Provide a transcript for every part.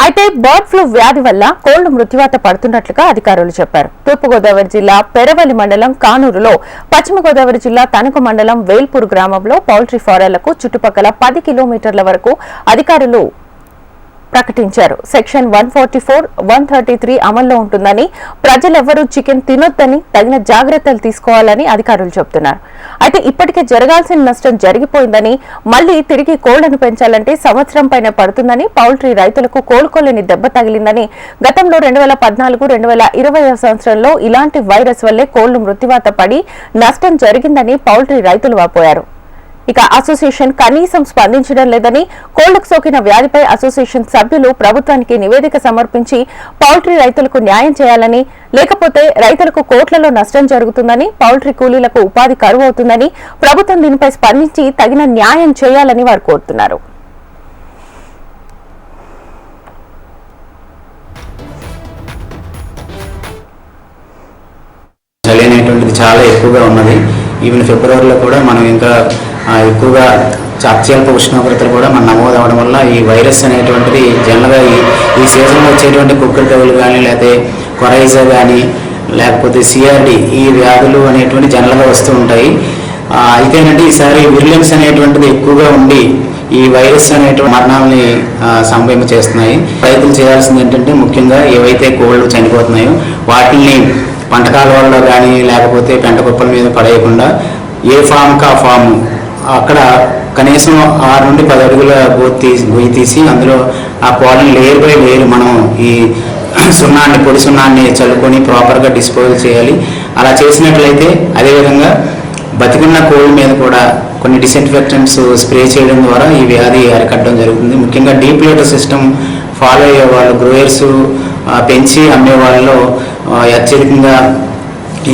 అయితే bird flu వ్యాధి వల్ల కోళ్లు మృత్యువాత పడుతున్నట్లుగా అధికారులు చెప్పారు. తూర్పుగోదావరి జిల్లా పెరవలి మండలం కానూరులో, పశ్చిమ గోదావరి జిల్లా తణుకు మండలం వేల్పూర్ గ్రామంలో పౌల్ట్రీ ఫారాలకు చుట్టుపక్కల 10 కిలోమీటర్ల వరకు అధికారులు ప్రకటించారు. సెక్షన్ 144, 133 అమల్లో ఉంటుందని, ప్రజలెవరూ చికెన్ తినొద్దని తగిన జాగ్రత్తలు తీసుకోవాలని అధికారులు చెబుతున్నారు. అయితే ఇప్పటికే జరగాల్సిన నష్టం జరిగిపోయిందని, మళ్లీ తిరిగి కోళ్లను పెంచాలంటే సంవత్సరం పైన పడుతుందని, పౌల్ట్రీ రైతులకు కోలుకోలేని దెబ్బ తగిలిందని, గతంలో 2014, 2020 సంవత్సరంలో ఇలాంటి వైరస్ వల్లే కోళ్లు మృత్యువాత పడి నష్టం జరిగిందని పౌల్ట్రీ రైతులు వాపోయారు. ఇక అసోసియేషన్ కనీసం స్పందించడం లేదని, కోళ్లకు సోకిన వ్యాధిపై అసోసియేషన్ సభ్యులు ప్రభుత్వానికి నివేదిక సమర్పించి పౌల్ట్రీ రైతులకు న్యాయం చేయాలని, లేకపోతే రైతులకు కోట్లలో నష్టం జరుగుతుందని, పౌల్ట్రీ కూలీలకు ఉపాధి కరువు అవుతుందని, ప్రభుత్వం దీనిపై స్పందించి తగిన న్యాయం చేయాలని వారు కోరుతున్నారు. చాలా ఎక్కువగా ఉన్నది. ఈవెన్ ఫిబ్రవరిలో కూడా మనం ఇంకా ఎక్కువగా అత్యల్ప ఉష్ణోగ్రతలు కూడా మనం నమోదు అవ్వడం వల్ల ఈ వైరస్ అనేటువంటిది జనరల్గా ఈ సీజన్లో వచ్చేటువంటి కుక్కర్ టెవులు కానీ, లేకపోతే కొరైజా కానీ, లేకపోతే సిఆర్డి, ఈ వ్యాధులు అనేటువంటి జనరల్గా వస్తూ ఉంటాయి. అయితేనంటే ఈసారి విర్లెన్స్ అనేటువంటిది ఎక్కువగా ఉండి ఈ వైరస్ అనేటువంటి మరణాలని సంభవింప చేస్తున్నాయి. రైతులు చేయాల్సింది ఏంటంటే, ముఖ్యంగా ఏవైతే కోళ్ళు చనిపోతున్నాయో వాటిని పంట కాలువల్లో కానీ, లేకపోతే పెంట కుప్పల మీద పడేయకుండా ఏ ఫామ్కి ఆ ఫాము అక్కడ కనీసం 6 నుండి 10 అడుగుల గొయ్యి తీసి అందులో ఆ కోళ్ళని లేయర్ బై లేయర్ మనం ఈ పొడి సున్నాన్ని చల్లుకొని ప్రాపర్గా డిస్పోజ్ చేయాలి. అలా చేసినట్లయితే అదేవిధంగా బతికున్న కోళ్ళ మీద కూడా కొన్ని డిస్ఇన్ఫెక్టెంట్స్ స్ప్రే చేయడం ద్వారా ఈ వ్యాధి అరికట్టడం జరుగుతుంది. ముఖ్యంగా డీప్ లీటర్ సిస్టమ్ ఫాలో అయ్యే వాళ్ళు, గ్రోయర్స్ పెంచి అమ్మే వాళ్ళలో అత్యధికంగా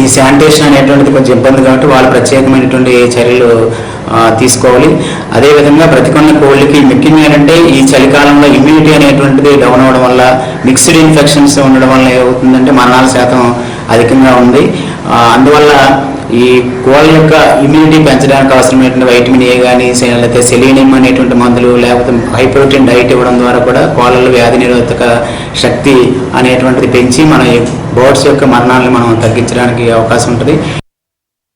ఈ శానిటేషన్ అనేటువంటిది కొంచెం ఇబ్బంది కాబట్టి వాళ్ళు ప్రత్యేకమైనటువంటి చర్యలు తీసుకోవాలి. అదేవిధంగా బ్రతికున్న కోళ్ళకి ముఖ్యంగా ఏంటంటే ఈ చలికాలంలో ఇమ్యూనిటీ అనేటువంటిది డౌన్ అవ్వడం వల్ల, మిక్స్డ్ ఇన్ఫెక్షన్స్ ఉండడం వల్ల ఏమవుతుందంటే మరణాల శాతం అధికంగా ఉంది. అందువల్ల ఈ కోళ్ళ యొక్క ఇమ్యూనిటీ పెంచడానికి అవసరమైనటువంటి వైటమిన్ ఏ కానీ, లేకపోతే సెలీనియం అనేటువంటి మందులు, లేకపోతే హై ప్రోటీన్ డైట్ ఇవ్వడం ద్వారా కూడా కోళ్ళలో వ్యాధి నిరోధక శక్తి అనేటువంటిది పెంచి మన బర్డ్స్ యొక్క మరణాలను మనం తగ్గించడానికి అవకాశం ఉంటుంది.